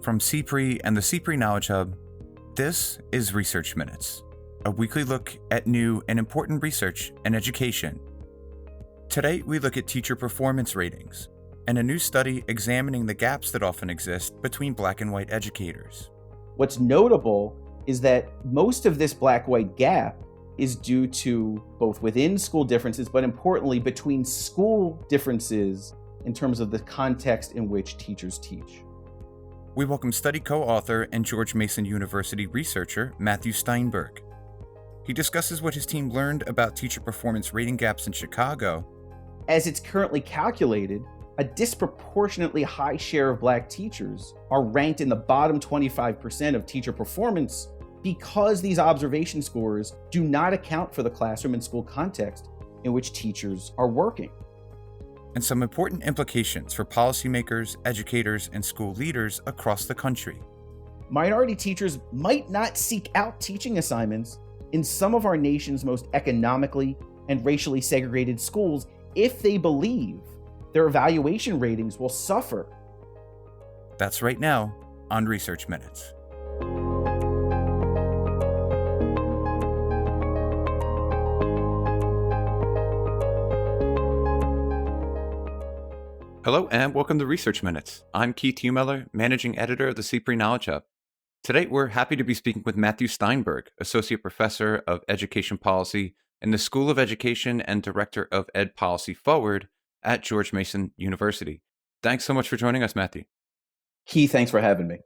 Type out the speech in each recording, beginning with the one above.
From CPRE and the CPRE Knowledge Hub, this is Research Minutes, a weekly look at new and important research and education. Today, we look at teacher performance ratings and a new study examining the gaps that often exist between Black and white educators. What's notable is that most of this Black-white gap is due to both within school differences, but importantly, between school differences in terms of the context in which teachers teach. We welcome study co-author and George Mason University researcher Matthew Steinberg. He discusses what his team learned about teacher performance rating gaps in Chicago. As it's currently calculated, a disproportionately high share of Black teachers are ranked in the bottom 25% of teacher performance because these observation scores do not account for the classroom and school context in which teachers are working. And some important implications for policymakers, educators, and school leaders across the country. Minority teachers might not seek out teaching assignments in some of our nation's most economically and racially segregated schools if they believe their evaluation ratings will suffer. That's right now on Research Minutes. Hello and welcome to Research Minutes. I'm Keith Heumiller, Managing Editor of the CPRE Knowledge Hub. Today, we're happy to be speaking with Matthew Steinberg, Associate Professor of Education Policy in the School of Education and Director of Ed Policy Forward at George Mason University. Thanks so much for joining us, Matthew. Keith, thanks for having me.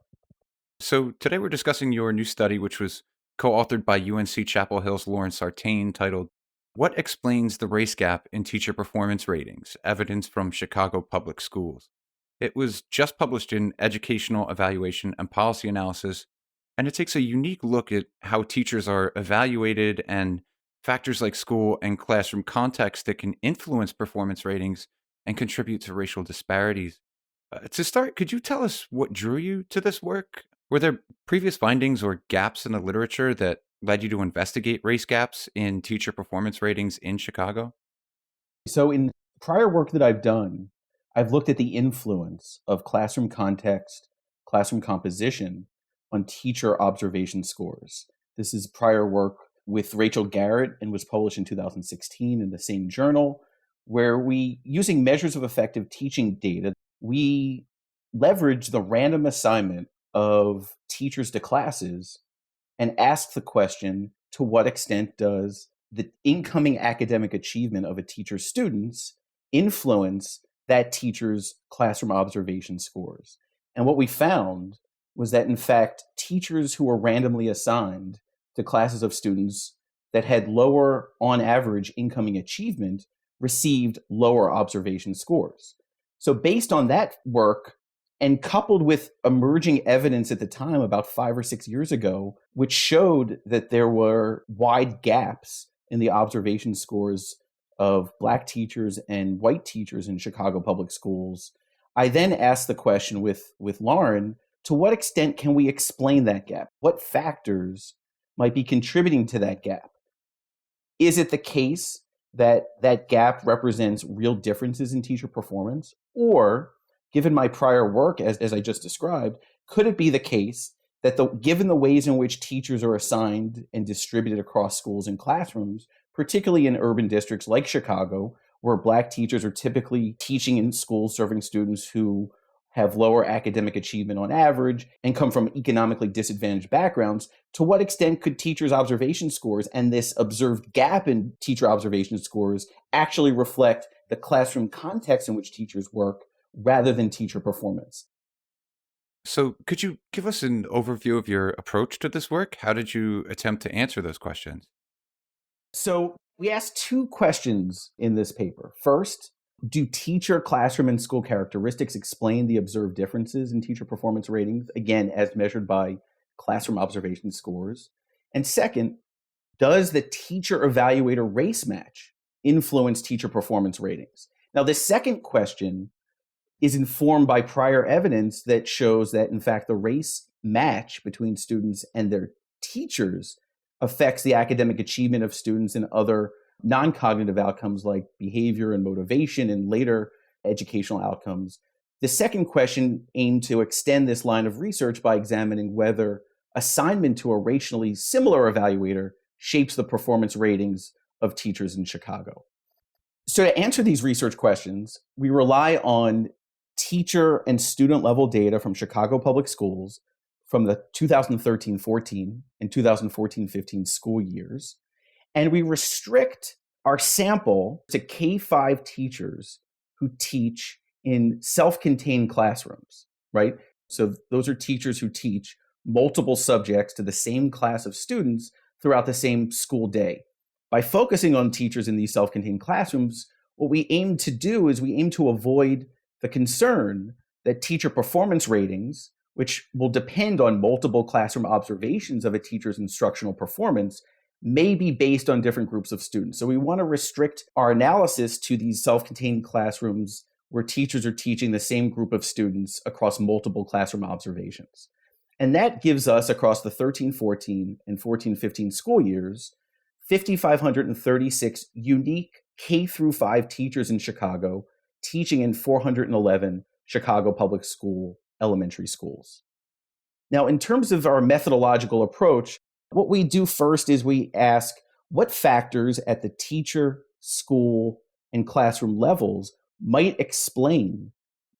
So today we're discussing your new study, which was co-authored by UNC Chapel Hill's Lauren Sartain, titled "What Explains the Race Gap in Teacher Performance Ratings? Evidence from Chicago Public Schools." It was just published in Educational Evaluation and Policy Analysis, and it takes a unique look at how teachers are evaluated and factors like school and classroom context that can influence performance ratings and contribute to racial disparities. To start, could you tell us what drew you to this work? Were there previous findings or gaps in the literature that led you to investigate race gaps in teacher performance ratings in Chicago? So in prior work that I've done, I've looked at the influence of classroom context, classroom composition on teacher observation scores. This is prior work with Rachel Garrett and was published in 2016 in the same journal, where we, using measures of effective teaching data, we leverage the random assignment of teachers to classes and ask the question, to what extent does the incoming academic achievement of a teacher's students influence that teacher's classroom observation scores? And what we found was that, in fact, teachers who were randomly assigned to classes of students that had lower, on average, incoming achievement received lower observation scores. So based on that work, and coupled with emerging evidence at the time, about 5 or 6 years ago, which showed that there were wide gaps in the observation scores of Black teachers and white teachers in Chicago public schools, I then asked the question with Lauren, to what extent can we explain that gap? What factors might be contributing to that gap? Is it the case that that gap represents real differences in teacher performance? Or, given my prior work, as I just described, could it be the case that given the ways in which teachers are assigned and distributed across schools and classrooms, particularly in urban districts like Chicago, where Black teachers are typically teaching in schools serving students who have lower academic achievement on average and come from economically disadvantaged backgrounds, to what extent could teachers' observation scores and this observed gap in teacher observation scores actually reflect the classroom context in which teachers work rather than teacher performance? So could you give us an overview of your approach to this work? How did you attempt to answer those questions? So we asked 2 questions in this paper. First, do teacher, classroom, and school characteristics explain the observed differences in teacher performance ratings, again, as measured by classroom observation scores? And second, does the teacher evaluator race match influence teacher performance ratings? Now, this second question is informed by prior evidence that shows that, in fact, the race match between students and their teachers affects the academic achievement of students in other non-cognitive outcomes like behavior and motivation and later educational outcomes The second question aimed to extend this line of research by examining whether assignment to a racially similar evaluator shapes the performance ratings of teachers in Chicago. So to answer these research questions, we rely on teacher and student level data from Chicago Public Schools from the 2013-14 and 2014-15 school years. And we restrict our sample to K-5 teachers who teach in self-contained classrooms, right? So those are teachers who teach multiple subjects to the same class of students throughout the same school day. By focusing on teachers in these self-contained classrooms, what we aim to do is we aim to avoid the concern that teacher performance ratings, which will depend on multiple classroom observations of a teacher's instructional performance, may be based on different groups of students. So we want to restrict our analysis to these self-contained classrooms where teachers are teaching the same group of students across multiple classroom observations. And that gives us, across the 13-14 and 14-15 school years, 5,536 unique K-5 teachers in Chicago teaching in 411 Chicago public school elementary schools. Now, in terms of our methodological approach, what we do first is we ask what factors at the teacher, school, and classroom levels might explain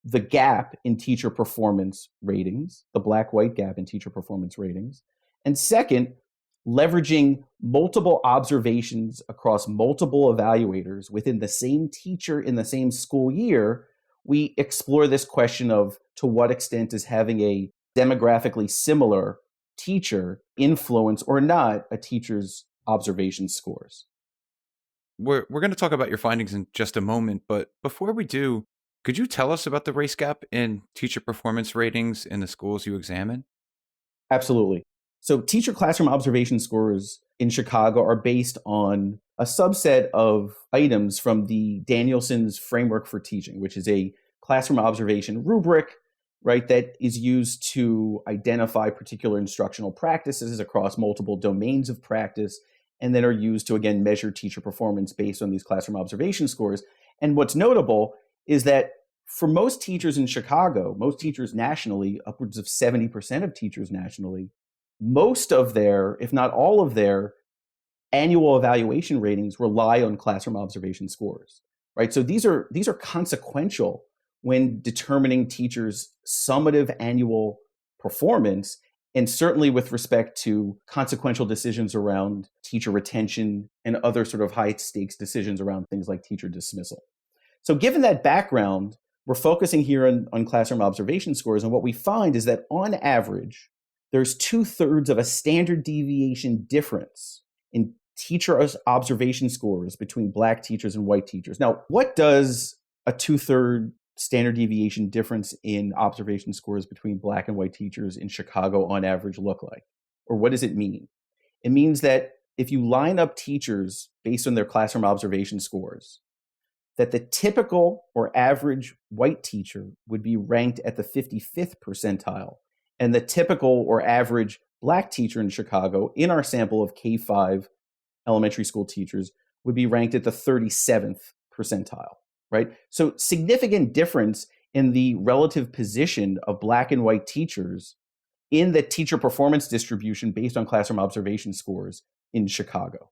the gap in teacher performance ratings, the black-white gap in teacher performance ratings. And second, leveraging multiple observations across multiple evaluators within the same teacher in the same school year, we explore this question of to what extent is having a demographically similar teacher influence or not a teacher's observation scores. We're going to talk about your findings in just a moment, but before we do, could you tell us about the race gap in teacher performance ratings in the schools you examine? Absolutely. So teacher classroom observation scores in Chicago are based on a subset of items from the Danielson's Framework for Teaching, which is a classroom observation rubric, right, that is used to identify particular instructional practices across multiple domains of practice, and then are used to, again, measure teacher performance based on these classroom observation scores. And what's notable is that for most teachers in Chicago, most teachers nationally, upwards of 70% of teachers nationally, most of their, if not all of their, annual evaluation ratings rely on classroom observation scores, right? So these are consequential when determining teachers' summative annual performance, and certainly with respect to consequential decisions around teacher retention and other sort of high stakes decisions around things like teacher dismissal. So given that background, we're focusing here on classroom observation scores, and what we find is that on average, there's 2/3 of a standard deviation difference in teacher observation scores between Black teachers and white teachers. Now, what does a 2/3 standard deviation difference in observation scores between Black and white teachers in Chicago on average look like? Or what does it mean? It means that if you line up teachers based on their classroom observation scores, that the typical or average white teacher would be ranked at the 55th percentile, and the typical or average Black teacher in Chicago in our sample of K-5 elementary school teachers would be ranked at the 37th percentile, right? So significant difference in the relative position of Black and white teachers in the teacher performance distribution based on classroom observation scores in Chicago.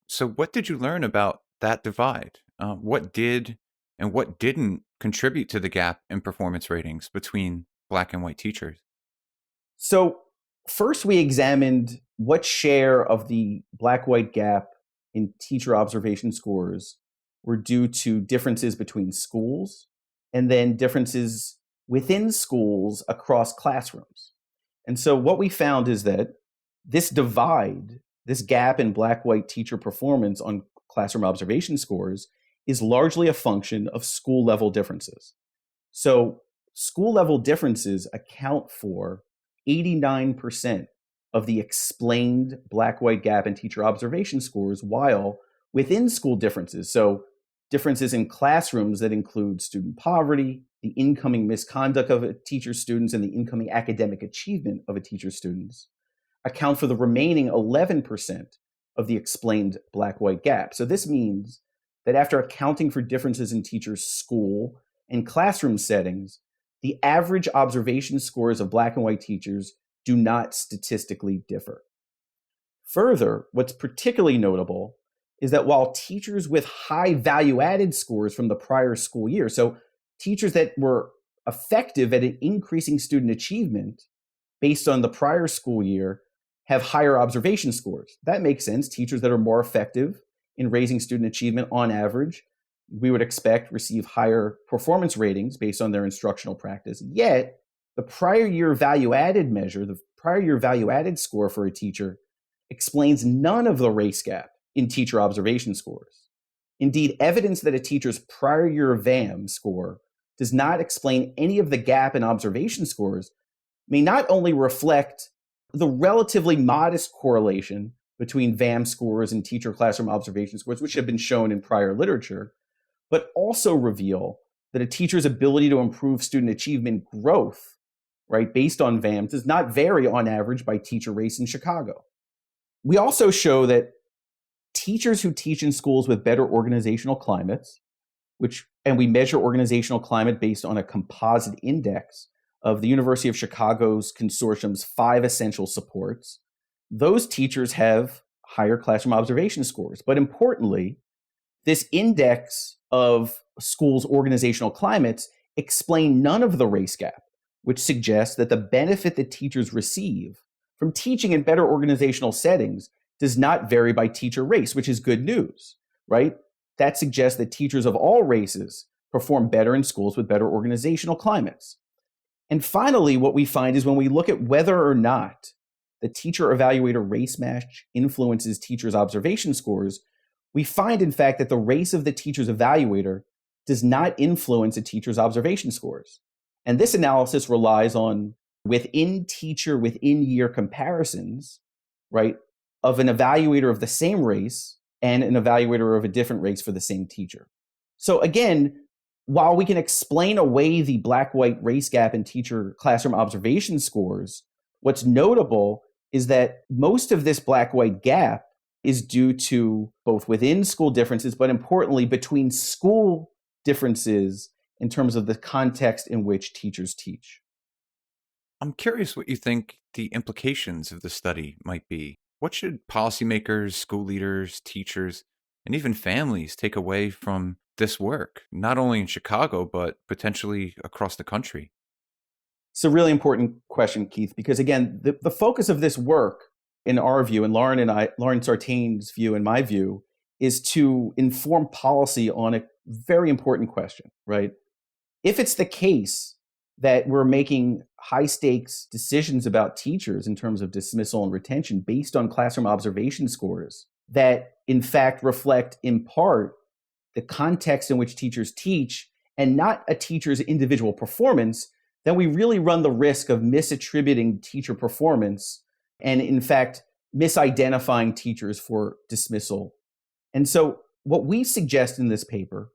So what did you learn about that divide? What did and what didn't contribute to the gap in performance ratings between Black and white teachers? So first, we examined what share of the Black-white gap in teacher observation scores were due to differences between schools, and then differences within schools across classrooms. And so what we found is that this divide, this gap in Black-white teacher performance on classroom observation scores, is largely a function of school-level differences. So school-level differences account for 89% of the explained Black-white gap in teacher observation scores, while within school differences, so differences in classrooms that include student poverty, the incoming misconduct of a teacher's students, and the incoming academic achievement of a teacher's students, account for the remaining 11% of the explained Black-white gap. So this means that after accounting for differences in teachers' school and classroom settings, the average observation scores of Black and white teachers do not statistically differ. Further, what's particularly notable is that while teachers with high value-added scores from the prior school year, so teachers that were effective at increasing student achievement based on the prior school year, have higher observation scores. That makes sense. Teachers that are more effective in raising student achievement on average, we would expect receive higher performance ratings based on their instructional practice. Yet, the prior year value-added measure, the prior year value-added score for a teacher, explains none of the race gap in teacher observation scores. Indeed, evidence that a teacher's prior year VAM score does not explain any of the gap in observation scores may not only reflect the relatively modest correlation between VAM scores and teacher classroom observation scores, which have been shown in prior literature, but also reveal that a teacher's ability to improve student achievement growth, right, based on VAM does not vary on average by teacher race in Chicago. We also show that teachers who teach in schools with better organizational climates, and we measure organizational climate based on a composite index of the University of Chicago's consortium's 5 essential supports, those teachers have higher classroom observation scores. But importantly, this index of schools' organizational climates explain none of the race gap, which suggests that the benefit that teachers receive from teaching in better organizational settings does not vary by teacher race, which is good news, right? That suggests that teachers of all races perform better in schools with better organizational climates. And finally, what we find is when we look at whether or not the teacher evaluator race match influences teachers' observation scores, we find, in fact, that the race of the teacher's evaluator does not influence a teacher's observation scores. And this analysis relies on within-teacher, within-year comparisons, right, of an evaluator of the same race and an evaluator of a different race for the same teacher. So again, while we can explain away the Black-white race gap in teacher classroom observation scores, what's notable is that most of this Black-white gap is due to both within school differences, but importantly, between school differences in terms of the context in which teachers teach. I'm curious what you think the implications of the study might be. What should policymakers, school leaders, teachers, and even families take away from this work, not only in Chicago, but potentially across the country? It's a really important question, Keith, because again, the focus of this work, in our view, and Lauren Sartain's view and my view, is to inform policy on a very important question, right? If it's the case that we're making high stakes decisions about teachers in terms of dismissal and retention based on classroom observation scores that in fact reflect in part the context in which teachers teach and not a teacher's individual performance, then we really run the risk of misattributing teacher performance and in fact misidentifying teachers for dismissal. And so what we suggest in this paper,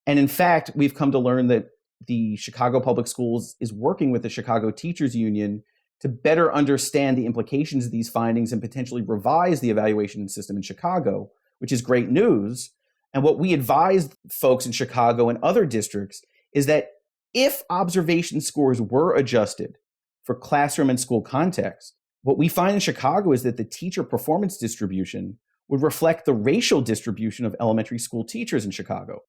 and in fact we've come to learn that the Chicago Public Schools is working with the Chicago Teachers Union to better understand the implications of these findings and potentially revise the evaluation system in Chicago, which is great news. And what we advise folks in Chicago and other districts is that if observation scores were adjusted for classroom and school context, what we find in Chicago is that the teacher performance distribution would reflect the racial distribution of elementary school teachers in Chicago.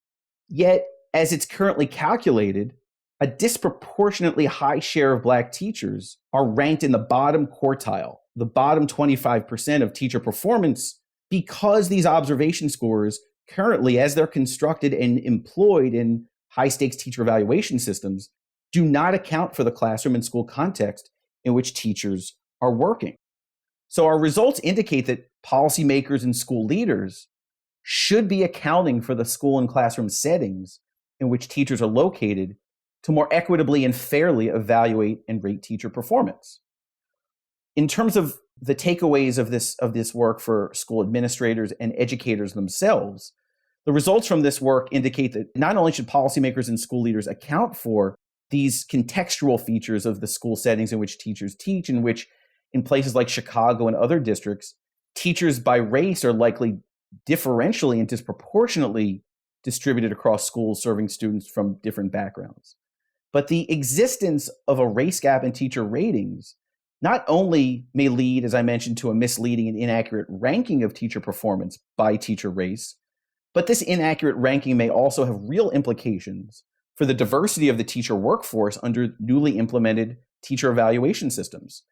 Yet, as it's currently calculated, a disproportionately high share of Black teachers are ranked in the bottom quartile, the bottom 25% of teacher performance, because these observation scores currently, as they're constructed and employed in high-stakes teacher evaluation systems, do not account for the classroom and school context in which teachers are working. So our results indicate that policymakers and school leaders should be accounting for the school and classroom settings in which teachers are located to more equitably and fairly evaluate and rate teacher performance. In terms of the takeaways of this work for school administrators and educators themselves, the results from this work indicate that not only should policymakers and school leaders account for these contextual features of the school settings in which teachers teach, in which in places like Chicago and other districts, teachers by race are likely differentially and disproportionately distributed across schools serving students from different backgrounds. But the existence of a race gap in teacher ratings not only may lead, as I mentioned, to a misleading and inaccurate ranking of teacher performance by teacher race, but this inaccurate ranking may also have real implications for the diversity of the teacher workforce under newly implemented teacher evaluation systems.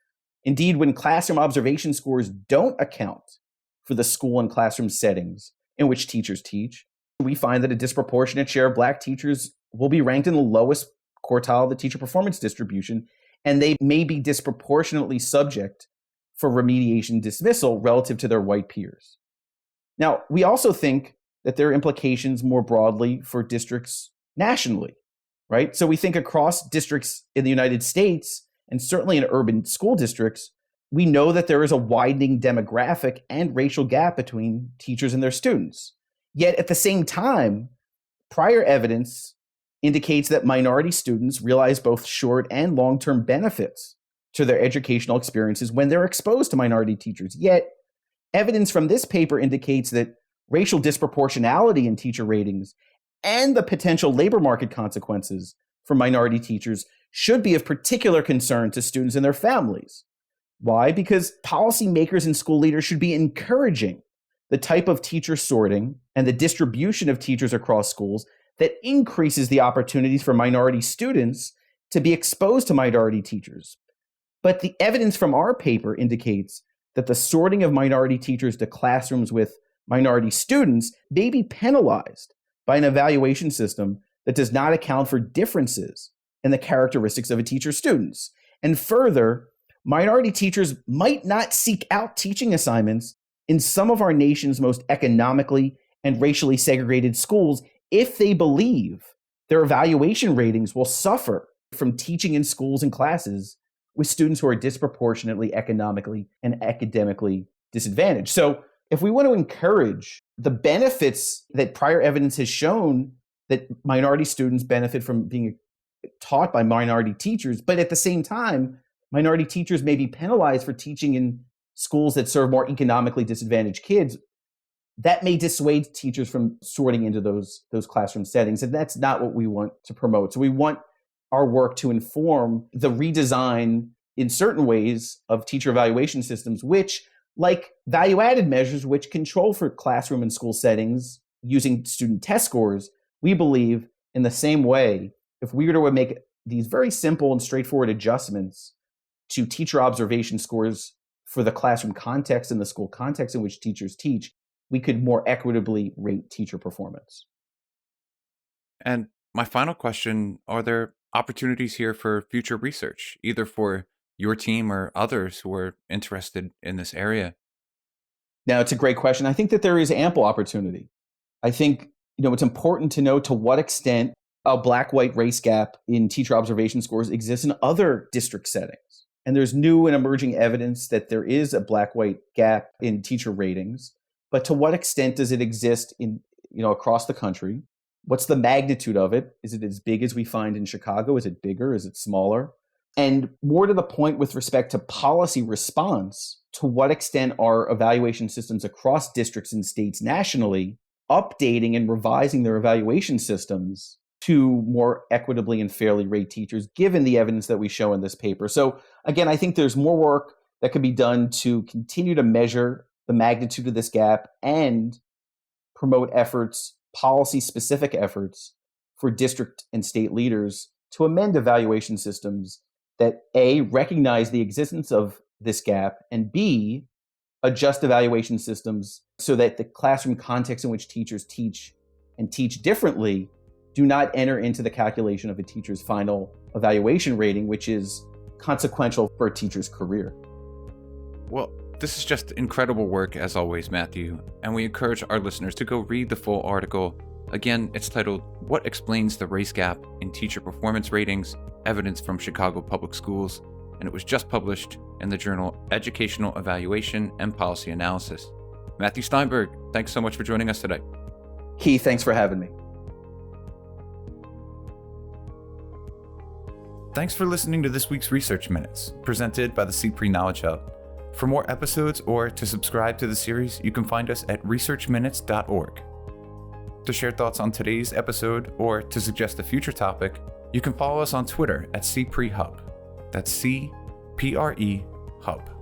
Indeed, when classroom observation scores don't account for the school and classroom settings in which teachers teach, we find that a disproportionate share of Black teachers will be ranked in the lowest quartile of the teacher performance distribution, and they may be disproportionately subject for remediation dismissal relative to their white peers. Now, we also think that there are implications more broadly for districts nationally, right? So we think across districts in the United States, and certainly in urban school districts, we know that there is a widening demographic and racial gap between teachers and their students. Yet at the same time, prior evidence indicates that minority students realize both short and long-term benefits to their educational experiences when they're exposed to minority teachers. Yet evidence from this paper indicates that racial disproportionality in teacher ratings and the potential labor market consequences for minority teachers should be of particular concern to students and their families. Why? Because policymakers and school leaders should be encouraging the type of teacher sorting and the distribution of teachers across schools that increases the opportunities for minority students to be exposed to minority teachers. But the evidence from our paper indicates that the sorting of minority teachers to classrooms with minority students may be penalized by an evaluation system that does not account for differences in the characteristics of a teacher's students. And further, minority teachers might not seek out teaching assignments in some of our nation's most economically and racially segregated schools if they believe their evaluation ratings will suffer from teaching in schools and classes with students who are disproportionately economically and academically disadvantaged. So if we want to encourage the benefits that prior evidence has shown that minority students benefit from being taught by minority teachers, but at the same time, minority teachers may be penalized for teaching in schools that serve more economically disadvantaged kids, that may dissuade teachers from sorting into those classroom settings. And that's not what we want to promote. So we want our work to inform the redesign in certain ways of teacher evaluation systems, which, like value-added measures, which control for classroom and school settings using student test scores, we believe in the same way, if we were to make these very simple and straightforward adjustments to teacher observation scores for the classroom context and the school context in which teachers teach, we could more equitably rate teacher performance. And my final question, are there opportunities here for future research, either for your team or others who are interested in this area? Now, it's a great question. I think that there is ample opportunity. I think, it's important to know to what extent a Black-white race gap in teacher observation scores exists in other district settings. And there's new and emerging evidence that there is a Black-white gap in teacher ratings. But to what extent does it exist in, across the country? What's the magnitude of it? Is it as big as we find in Chicago? Is it bigger? Is it smaller? And more to the point with respect to policy response, to what extent are evaluation systems across districts and states nationally updating and revising their evaluation systems to more equitably and fairly rate teachers, given the evidence that we show in this paper? So again, I think there's more work that could be done to continue to measure the magnitude of this gap and promote efforts, policy-specific efforts for district and state leaders to amend evaluation systems that A, recognize the existence of this gap, and B, adjust evaluation systems so that the classroom context in which teachers teach and teach differently do not enter into the calculation of a teacher's final evaluation rating, which is consequential for a teacher's career. Well, this is just incredible work, as always, Matthew, and we encourage our listeners to go read the full article. Again, it's titled, "What Explains the Race Gap in Teacher Performance Ratings? Evidence from Chicago Public Schools," and it was just published in the journal Educational Evaluation and Policy Analysis. Matthew Steinberg, thanks so much for joining us today. Keith, thanks for having me. Thanks for listening to this week's Research Minutes, presented by the CPRE Knowledge Hub. For more episodes or to subscribe to the series, you can find us at researchminutes.org. To share thoughts on today's episode or to suggest a future topic, you can follow us on Twitter at CPRE Hub. That's CPRE Hub.